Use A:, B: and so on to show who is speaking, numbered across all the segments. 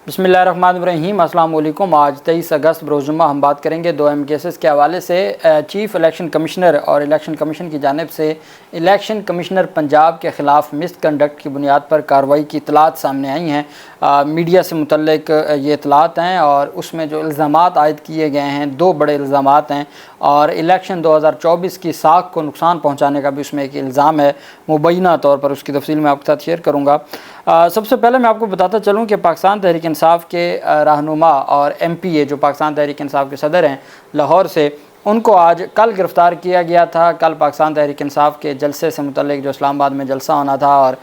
A: बिस्मिल्लाहिर्रहमानिर्रहीम। अस्सलाम वालेकुम। आज 23 अगस्त बरोज़ुम्मा हम बात करेंगे 2 अहम केसेस के हवाले से। चीफ़ इलेक्शन कमिश्नर और इलेक्शन कमीशन की जानिब से इलेक्शन कमिश्नर पंजाब के ख़िलाफ़ मिसकंडक्ट की बुनियाद पर कार्रवाई की इतलात सामने आई हैं। मीडिया से मुतल्लिक ये इतलात हैं और उसमें जो इल्ज़ामात आयद किए गए हैं, 2 बड़े इल्ज़ामात हैं और इलेक्शन 2024 की साख को नुकसान पहुँचाने का भी उसमें एक इल्ज़ाम है। मुबैना तौर पर उसकी तफसील मैं आपके साथ शेयर करूँगा। सबसे पहले मैं आपको बताता चलूँ कि पाकिस्तान तहरीक इंसाफ के रहनुमा और MPA जो पाकिस्तान तहरीक इंसाफ के सदर हैं लाहौर से, उनको आज कल गिरफ़्तार किया गया था। कल पाकिस्तान तहरीक इंसाफ के जलसे से मुतल्लिक जो इस्लामाबाद में जलसा होना था और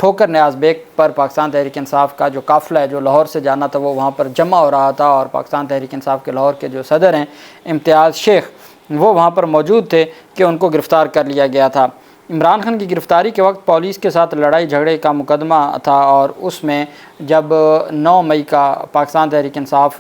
A: ठोकर न्याज़ बेग पर पाकिस्तान तहरीक इंसाफ का जो काफ़िला है जो लाहौर से जाना था वो वहाँ पर जमा हो रहा था और पाकिस्तान तहरीक इंसाफ के लाहौर के जो सदर हैं इम्तियाज़ शेख, वो वहाँ पर मौजूद थे कि उनको गिरफ़्तार कर लिया गया था। इमरान खान की गिरफ़्तारी के वक्त पुलिस के साथ लड़ाई झगड़े का मुकदमा था और उसमें जब 9 मई का पाकिस्तान तहरीक इंसाफ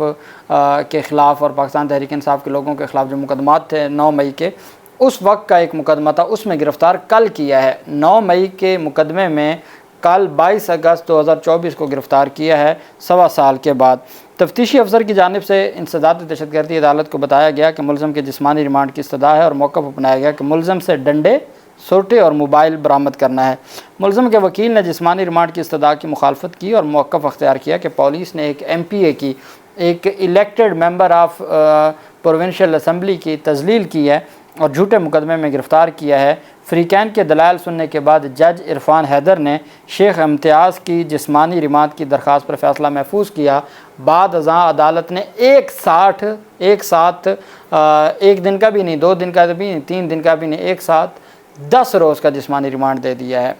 A: के ख़िलाफ़ और पाकिस्तान तहरीक इंसाफ के लोगों के ख़िलाफ़ जो मुकदमात थे 9 मई के, उस वक्त का एक मुकदमा था, उसमें गिरफ़्तार कल किया है। 9 मई के मुकदमे में कल 22 अगस्त 2024 को गिरफ़्तार किया है, 1.25 साल के बाद। तफ्तीशी अफसर की जानिब से इंसदाद दहशतगर्दी अदालत को बताया गया कि मुलज़म के जिस्मानी रिमांड की इस्तदा है और मौक़िफ़ अपनाया गया कि मुलज़म से डंडे, सोटे और मोबाइल बरामद करना है। मुलज़म के वकील ने जिस्मानी रिमांड की इस्तदा की मुखालफत की और मौक़िफ़ अख्तियार किया कि पुलिस ने एक MPA की, एक elected member of provincial assembly की तज़लील की है और झूठे मुकदमे में गिरफ़्तार किया है। फ़रीक़ैन के दलाइल सुनने के बाद जज इरफान हैदर ने शेख इम्तियाज़ की जिस्मानी रिमांड की दरख्वास्त पर फ़ैसला महफूज किया। बाद अज़ां अदालत ने एक साथ एक दिन का भी नहीं, 2 दिन का भी नहीं, 3 दिन का भी नहीं, एक साथ 10 रोज़ का जिस्मानी रिमांड दे दिया है।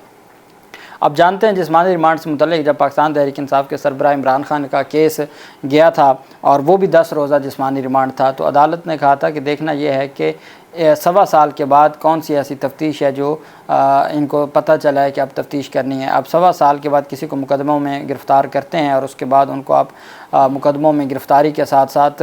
A: अब जानते हैं जिस्मानी रिमांड से मुतल्लिक जब पाकिस्तान तहरीक इंसाफ के सरबराह इमरान खान का केस गया था और वो भी 10 रोज़ा जिस्मानी रिमांड था, तो अदालत ने कहा था कि देखना यह है कि 1.25 साल के बाद कौन सी ऐसी तफ्तीश है जो इनको पता चला है कि अब तफ्तीश करनी है। अब 1.25 साल के बाद किसी को मुकदमों में गिरफ़्तार करते हैं और उसके बाद उनको आप मुकदमों में गिरफ़्तारी के साथ साथ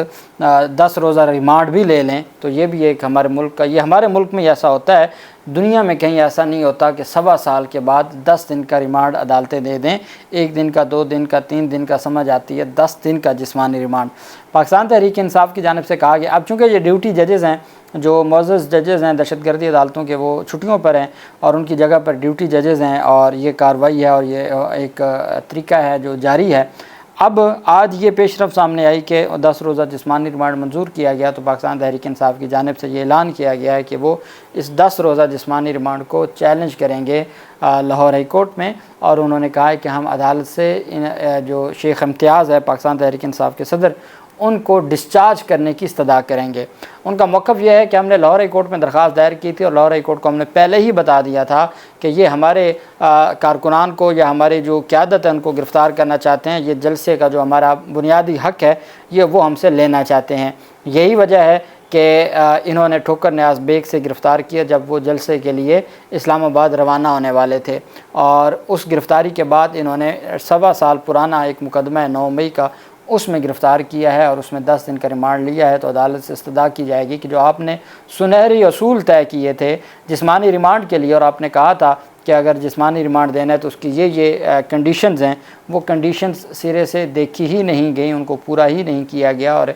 A: 10 रोज़ा रिमांड भी ले लें, तो ये भी एक हमारे मुल्क का, ये हमारे मुल्क में ऐसा होता है, दुनिया में कहीं ऐसा नहीं होता कि 1.25 साल के बाद 10 दिन का रिमांड अदालतें दे दें। 1 दिन का, 2 दिन का, 3 दिन का समझ आती है, 10 दिन का जिस्मानी रिमांड। पाकिस्तान तहरीक इंसाफ की जानिब से कहा गया, अब चूँकि ये ड्यूटी जजेज़ हैं, जो मौजूद जजेज़ हैं दहशतगर्दी अदालतों के, वो छुट्टियों पर हैं और उनकी जगह पर ड्यूटी जजेज़ हैं और ये कार्रवाई है और ये एक तरीका है जो जारी है। अब आज ये पेशरफ सामने आई कि 10 रोज़ा जिस्मानी रिमांड मंजूर किया गया, तो पाकिस्तान तहरीक इंसाफ की जानिब से ये ऐलान किया गया है कि वो इस 10 रोज़ा जिस्मानी रिमांड को चैलेंज करेंगे लाहौर हाई कोर्ट में। और उन्होंने कहा है कि हम अदालत से जो शेख इम्तियाज़ है पाकिस्तान तहरीक इंसाफ के सदर, उनको डिस्चार्ज करने की इस्तदा करेंगे। उनका मौक़िफ़ यह है कि हमने लाहौर हाई कोर्ट में दरख्वास्त दायर की थी और लाहौर हाई कोर्ट को हमने पहले ही बता दिया था कि ये हमारे कारकुनान को या हमारे जो क़यादत है उनको गिरफ़्तार करना चाहते हैं, ये जलसे का जो हमारा बुनियादी हक़ है ये वो हमसे लेना चाहते हैं। यही वजह है कि इन्होंने ठोकर न्याज़ बेग से गिरफ़्तार किया जब वो जलसे के लिए इस्लामाबाद रवाना होने वाले थे और उस गिरफ़्तारी के बाद इन्होंने 1.25 साल पुराना एक मुकदमा है 9 मई का, उसमें गिरफ़्तार किया है और उसमें 10 दिन का रिमांड लिया है। तो अदालत से इस्तदा की जाएगी कि जो आपने सुनहरी असूल तय किए थे जिस्मानी रिमांड के लिए और आपने कहा था कि अगर जिस्मानी रिमांड देना है तो उसकी ये कंडीशंस हैं, वो कंडीशंस सिरे से देखी ही नहीं गई, उनको पूरा ही नहीं किया गया और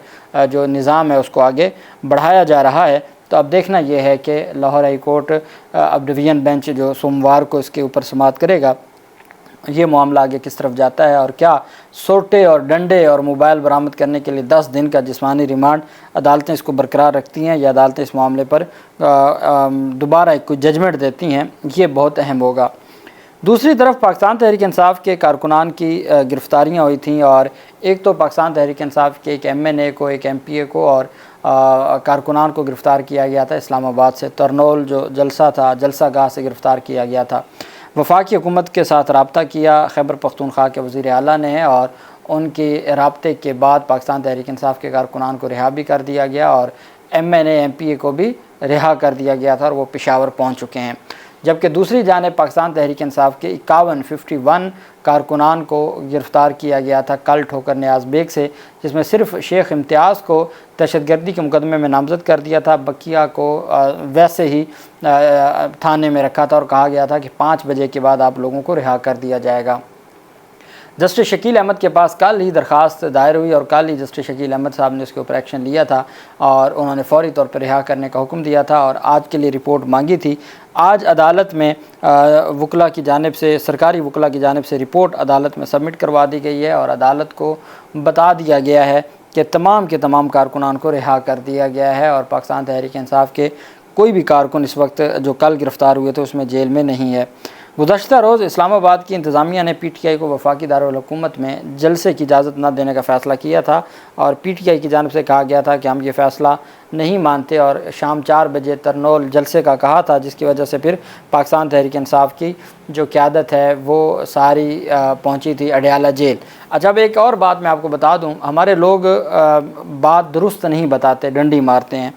A: जो निज़ाम है उसको आगे बढ़ाया जा रहा है। तो अब देखना यह है कि लाहौर हाई कोर्ट अब डिवीज़न बेंच जो सोमवार को इसके ऊपर समाअत करेगा, ये मामला आगे किस तरफ जाता है और क्या सोटे और डंडे और मोबाइल बरामद करने के लिए 10 दिन का जिस्मानी रिमांड अदालतें इसको बरकरार रखती हैं या अदालतें इस मामले पर दोबारा कोई जजमेंट देती हैं, ये बहुत अहम होगा। दूसरी तरफ पाकिस्तान तहरीक इंसाफ के कारकुनान की गिरफ़्तारियाँ हुई थी और एक तो पाकिस्तान तहरीक इंसाफ के एक MNA को, एक MPA को और कारकुनान को गिरफ़्तार किया गया था इस्लामाबाद से। तरनोल जो जलसा था, जलसा गाह से गिरफ़्तार किया गया था। वफाकी हुकूमत के साथ रब्ता किया खैबर पख्तूनख्वा के वज़ीर आला ने और उनके रब्ते के बाद पाकिस्तान तहरीक इंसाफ के कारकुनान को रिहा भी कर दिया गया और MNA MPA को भी रिहा कर दिया गया था और वो पेशावर पहुँच चुके हैं। जबकि दूसरी जानिब पाकिस्तान तहरीक इंसाफ के 51 कारकुनान को गिरफ़्तार किया गया था कल ठोकर न्याज़ बेग से, जिसमें सिर्फ शेख इम्तियाज़ को दहशतगर्दी के मुकदमे में नामज़द कर दिया था, बकिया को वैसे ही थाने में रखा था और कहा गया था कि 5 बजे के बाद आप लोगों को रिहा कर दिया जाएगा। जस्टिस शकील अहमद के पास कल ही दरख्वास्त दायर हुई और कल ही जस्टिस शकील अहमद साहब ने उसके ऊपर एक्शन लिया था और उन्होंने फौरी तौर पर रिहा करने का हुक्म दिया था और आज के लिए रिपोर्ट मांगी थी। आज अदालत में वकला की जानिब से, सरकारी वकला की जानिब से रिपोर्ट अदालत में सबमिट करवा दी गई है और अदालत को बता दिया गया है कि तमाम के तमाम कारकुनान को रिहा कर दिया गया है और पाकिस्तान तहरीक इंसाफ के कोई भी कारकुन इस वक्त जो कल गिरफ़्तार हुए थे उसमें जेल में नहीं है। गुज़श्ता रोज़ इस्लामाबाद की इंतज़ामिया ने PTI को वफाकी दारुल हुकूमत में जलसे की इजाज़त न देने का फ़ैसला किया था और PTI की जानिब से कहा गया था कि हम ये फ़ैसला नहीं मानते और शाम 4 बजे तरनोल जलसे का कहा था, जिसकी वजह से फिर पाकिस्तान तहरीक इंसाफ की जो क़यादत है वो सारी पहुँची थी अडयाला जेल। अच्छा, अब एक और बात मैं आपको बता दूँ, हमारे लोग बात दुरुस्त नहीं बताते, डंडी मारते हैं।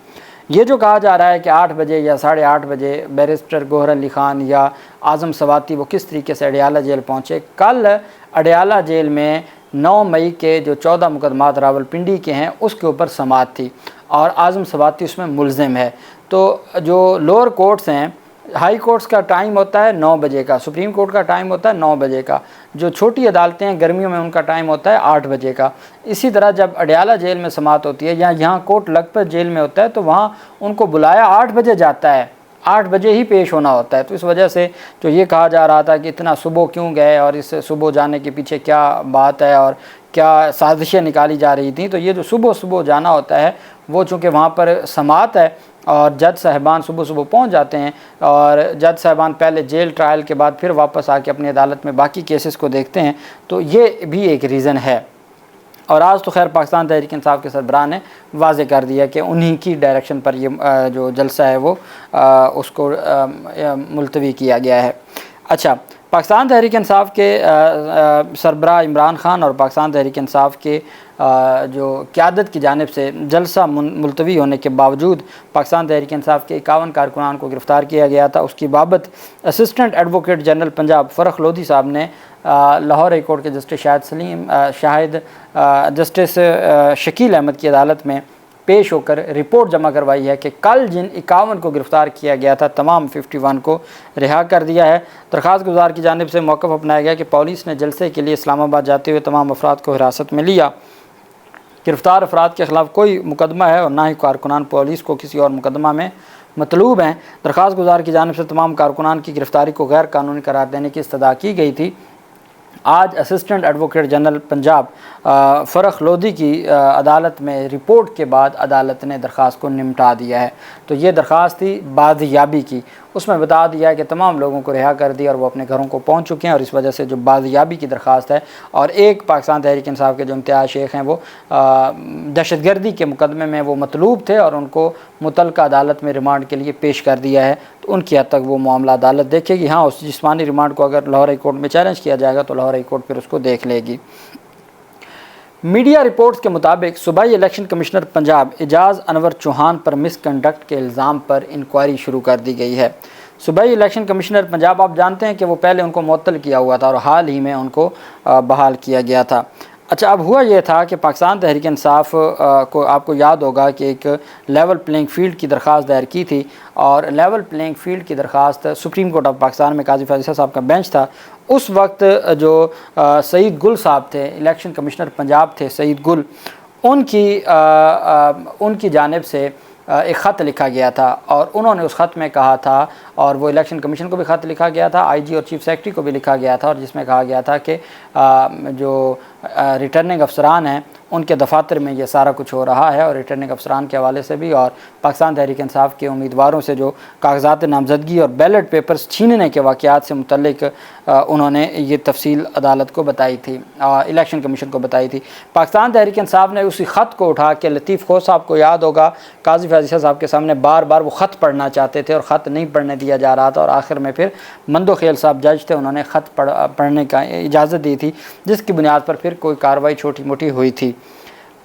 A: ये जो कहा जा रहा है कि 8 बजे या 8:30 बजे बैरिस्टर गौहर अली ख़ान या आज़म सवाती वो किस तरीके से अडयाला जेल पहुँचे, कल अडयाला जेल में 9 मई के जो 14 मुकदमात रावलपिंडी के हैं उसके ऊपर समाअत थी और आज़म सवाती उसमें मुलज़िम है। तो जो लोअर कोर्ट्स हैं, हाई कोर्ट्स का टाइम होता है 9 बजे का, सुप्रीम कोर्ट का टाइम होता है 9 बजे का, जो छोटी अदालतें हैं गर्मियों में उनका टाइम होता है 8 बजे का। इसी तरह जब अडयाला जेल में समाअत होती है या यहाँ कोर्ट लखपत जेल में होता है तो वहाँ उनको बुलाया 8 बजे जाता है, 8 बजे ही पेश होना होता है। तो इस वजह से जो ये कहा जा रहा था कि इतना सुबह क्यों गए और इस सुबह जाने के पीछे क्या बात है और क्या साजिशें निकाली जा रही थी, तो ये जो सुबह सुबह जाना होता है वो चूँकि वहाँ पर समाअत है और जज साहिबान सुबह सुबह पहुँच जाते हैं और जज साहिबान पहले जेल ट्रायल के बाद फिर वापस आके अपनी अदालत में बाकी केसेस को देखते हैं, तो ये भी एक रीज़न है। और आज तो खैर पाकिस्तान तहरीक इंसाफ के सरबराह ने वाज़े कर दिया कि उन्हीं की डायरेक्शन पर ये जो जलसा है वो उसको मुलतवी किया गया है। अच्छा, पाकिस्तान तहरीक इंसाफ के सरबराह इमरान ख़ान और पाकिस्तान तहरीक इंसाफ के जो क़यादत की जानिब से जलसा मुलतवी होने के बावजूद पाकिस्तान तहरीक इंसाफ के 51 कारकुनान को गिरफ़्तार किया गया था। उसकी बाबत assistant advocate general Punjab Farrukh Lodhi साहब ने लाहौर हाई कोर्ट के जस्टिस शकील अहमद की अदालत में पेश होकर रिपोर्ट जमा करवाई है कि कल जिन 51 को गिरफ़्तार किया गया था तमाम 51 को रिहा कर दिया है। दरख्वास्त गुजार की जानिब से मौक़िफ़ अपनाया गया कि पुलिस ने जलसे के लिए इस्लामाबाद जाते हुए तमाम अफराद को हिरासत में लिया। गिरफ़्तार अफराद के ख़िलाफ़ कोई मुकदमा है और ना ही कारकुनान पुलिस को किसी और मुकदमा में मतलूब हैं। दरख्वास्त गुजार की जानिब से तमाम कारकुनान की गिरफ़्तारी को गैर कानूनी करार देने की इस्तदा की गई थी। आज assistant advocate general Punjab Farrukh Lodhi की अदालत में रिपोर्ट के बाद अदालत ने दरख्वास्त को निपटा दिया है। तो ये दरख्वास्त थी बाज़याबी की, उसमें बता दिया है कि तमाम लोगों को रिहा कर दिया और वो अपने घरों को पहुंच चुके हैं और इस वजह से जो बाज़याबी की दरख्वास्त है और एक पाकिस्तान तहरीक इंसाफ के जो इम्तियाज़ शेख हैं वो दहशतगर्दी के मुकदमे में वो मतलूब थे और उनको मुतल्लिका अदालत में रिमांड के लिए पेश कर दिया है। तो उनकी हद तक वो मामला अदालत देखेगी। हाँ, उस जिस्मानी रिमांड को अगर लाहौर हाई कोर्ट में चैलेंज किया जाएगा तो लाहौर हाई कोर्ट फिर उसको देख लेगी। मीडिया रिपोर्ट्स के मुताबिक सूबाई इलेक्शन कमिश्नर पंजाब एजाज़ अनवर चौहान पर मिसकंडक्ट के इल्ज़ाम पर इंक्वायरी शुरू कर दी गई है। सूबाई इलेक्शन कमिश्नर पंजाब, आप जानते हैं कि वो पहले उनको मुअत्तल किया हुआ था और हाल ही में उनको बहाल किया गया था। अच्छा, अब हुआ ये था कि पाकिस्तान तहरीक इंसाफ को आपको याद होगा कि एक लेवल प्लेइंग फ़ील्ड की दरख्वास्त दायर की थी और लेवल प्लेइंग फ़ील्ड की दरख्वास्त सुप्रीम कोर्ट ऑफ पाकिस्तान में काजी फाजिल साहब का बेंच था। उस वक्त जो सईद गुल साहब थे, इलेक्शन कमिश्नर पंजाब थे सईद गुल, उनकी जानिब से एक ख़त लिखा गया था और उन्होंने उस ख़त में कहा था, और वो इलेक्शन कमीशन को भी ख़त लिखा गया था, IG और चीफ सेक्रेटरी को भी लिखा गया था, और जिसमें कहा गया था कि जो रिटर्निंग अफसरान हैं उनके दफातर में ये सारा कुछ हो रहा है और रिटर्निंग अफसरान के हवाले से भी और पाकिस्तान तहरीक इंसाफ के उम्मीदवारों से जो कागजात नामजदगी और बैलेट पेपर्स छीनने के वाक़यात से मुतल्लिक उन्होंने ये तफसील अदालत को बताई थी, इलेक्शन कमीशन को बताई थी। पाकिस्तान तहरीक इंसाफ ने उसी ख़त को उठा के लतीफ़ खो साहब को याद होगा काजी फाजिल साहब के सामने बार बार वो ख़त पढ़ना चाहते थे और ख़त नहीं पढ़ने दिया जा रहा था, और आखिर में फिर मंदो खेल साहब जज थे, उन्होंने ख़त पढ़ने का इजाज़त दी थी, जिसकी बुनियाद पर फिर कोई कार्रवाई छोटी मोटी हुई थी।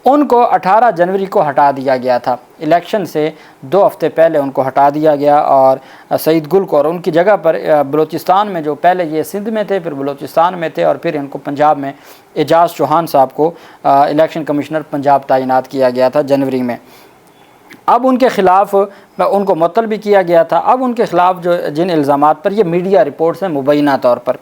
A: उनको 18 जनवरी को हटा दिया गया था, इलेक्शन से 2 हफ्ते पहले उनको हटा दिया गया और सईद गुल को, और उनकी जगह पर बलूचिस्तान में, जो पहले ये सिंध में थे फिर बलूचिस्तान में थे और फिर इनको पंजाब में एजाज़ चौहान साहब को इलेक्शन कमिश्नर पंजाब तैनात किया गया था जनवरी में। अब उनके ख़िलाफ़ उनको मुअत्तल भी किया गया था। अब उनके ख़िलाफ़ जो जिन इल्ज़ामात पर, ये मीडिया रिपोर्ट्स हैं मुबैना तौर पर,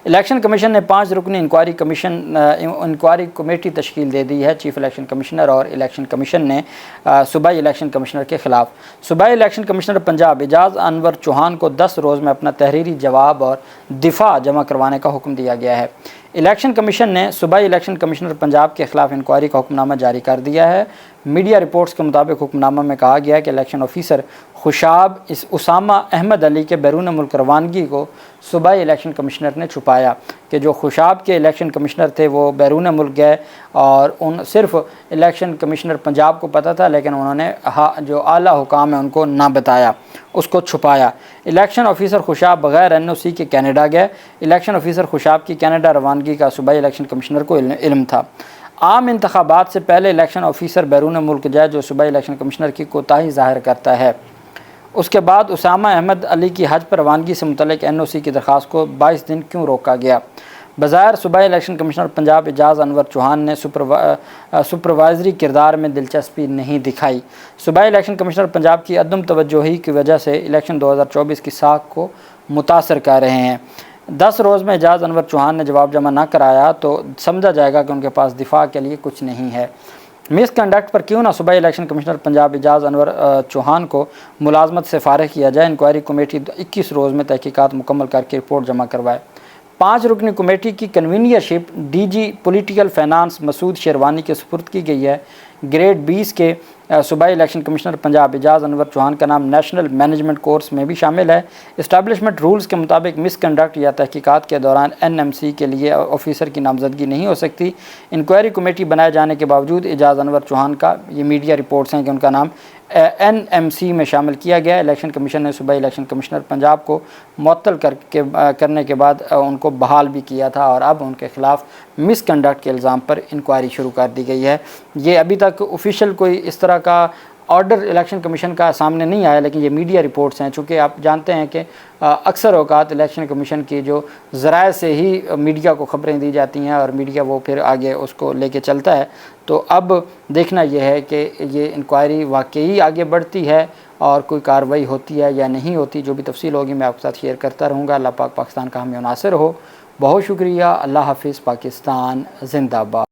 A: इलेक्शन कमीशन ने 5 रुकनी इंक्वायरी कमेटी तश्कील दे दी है। चीफ़ इलेक्शन कमिश्नर और इलेक्शन कमीशन ने सूबाई इलेक्शन कमिश्नर के ख़िलाफ़ सूबाई इलेक्शन कमिश्नर पंजाब एजाज़ अनवर चौहान को 10 रोज़ में अपना तहरीरी जवाब और दिफा जमा करवाने का हुक्म दिया गया है। इलेक्शन कमीशन ने सूबाई इलेक्शन कमिश्नर पंजाब के ख़िलाफ़ इंक्वायरी का हुक्मनामा जारी कर दिया है। मीडिया रिपोर्ट्स के मुताबिक हुक्मनामा में कहा गया है कि इलेक्शन ऑफिसर खुशाब उसामा अहमद अली के बैरून मुल्क रवानगी को सूबाई इलेक्शन कमिश्नर ने छुपाया, कि जो खुशाब के इलेक्शन कमिश्नर थे वो बैरून मुल्क गए और उन सिर्फ इलेक्शन कमिश्नर पंजाब को पता था, लेकिन उन्होंने जो आला हुकाम है उनको ना बताया, उसको छुपाया। इलेक्शन ऑफिसर खुशाब बग़ैर NOC के कनाडा गए। इलेक्शन ऑफिसर खुशाब की कनाडा रवानगी का सूबाई इलेक्शन कमिश्नर को इल्म था। आम इंतखाबात से पहले इलेक्शन ऑफिसर बैरून मुल्क जाए, जो सूबाई इलेक्शन कमिश्नर की कोताही ज़ाहिर करता है। उसके बाद उसामा अहमद अली की हज पर रवानगी से मुतल्लिक NOC की दरख्वास्त को 22 दिन क्यों रोका गया? बज़ाहिर सूबाई इलेक्शन कमिश्नर पंजाब एजाज़ अनवर चौहान ने सुपरवाइजरी किरदार में दिलचस्पी नहीं दिखाई। सूबाई इलेक्शन कमिश्नर पंजाब की अदम तवज्जोही की वजह से इलेक्शन 2024 की साख को मुतासर कर रहे हैं। 10 रोज़ में एजाज़ अनवर चौहान ने जवाब जमा ना कराया तो समझा जाएगा कि उनके पास दिफा के लिए कुछ नहीं है। मिसकंडक्ट पर क्यों ना सूबाई इलेक्शन कमिश्नर पंजाब एजाज़ अनवर चौहान को मुलाजमत से फ़ारिग किया जाए। इंक्वायरी कमेटी 21 रोज़ में तहकीकात मुकम्मल करके रिपोर्ट जमा करवाए। 5 रुकनी कमेटी की convenership DG political finance Masood Sherwani के सुपुर्द की गई है। ग्रेड 20 के सूबाई इलेक्शन कमिश्नर पंजाब एजाज़ अनवर चौहान का नाम नेशनल मैनेजमेंट कोर्स में भी शामिल है। इस्टेब्लिशमेंट रूल्स के मुताबिक मिसकंडक्ट या तहकीकात के दौरान NMC के लिए ऑफिसर की नामजदगी नहीं हो सकती। इंक्वायरी कमेटी बनाए जाने के बावजूद एजाज़ अनवर चौहान का, ये मीडिया रिपोर्ट्स हैं कि उनका नाम NMC में शामिल किया गया। इलेक्शन कमीशन ने सूबाई इलेक्शन कमिश्नर पंजाब को मुअत्तल करने के बाद उनको बहाल भी किया था और अब उनके ख़िलाफ़ मिसकंडक्ट के इल्ज़ाम पर इंक्वायरी शुरू कर दी गई है। ये अभी तक ऑफिशियल कोई इस तरह का ऑर्डर इलेक्शन कमीशन का सामने नहीं आया, लेकिन ये मीडिया रिपोर्ट्स हैं। चूँकि आप जानते हैं कि अक्सर औक़ात इलेक्शन कमीशन की जो ज़राए से ही मीडिया को ख़बरें दी जाती हैं और मीडिया वो फिर आगे उसको लेके चलता है। तो अब देखना यह है कि ये इंक्वायरी वाकई आगे बढ़ती है और कोई कार्रवाई होती है या नहीं होती। जो भी तफसील होगी मैं आपके साथ शेयर करता रहूँगा। अल्लाह पाक पाकिस्तान का हमें नासिर हो। बहुत शुक्रिया। अल्लाह हाफ़िज़। पाकिस्तान ज़िंदाबाद।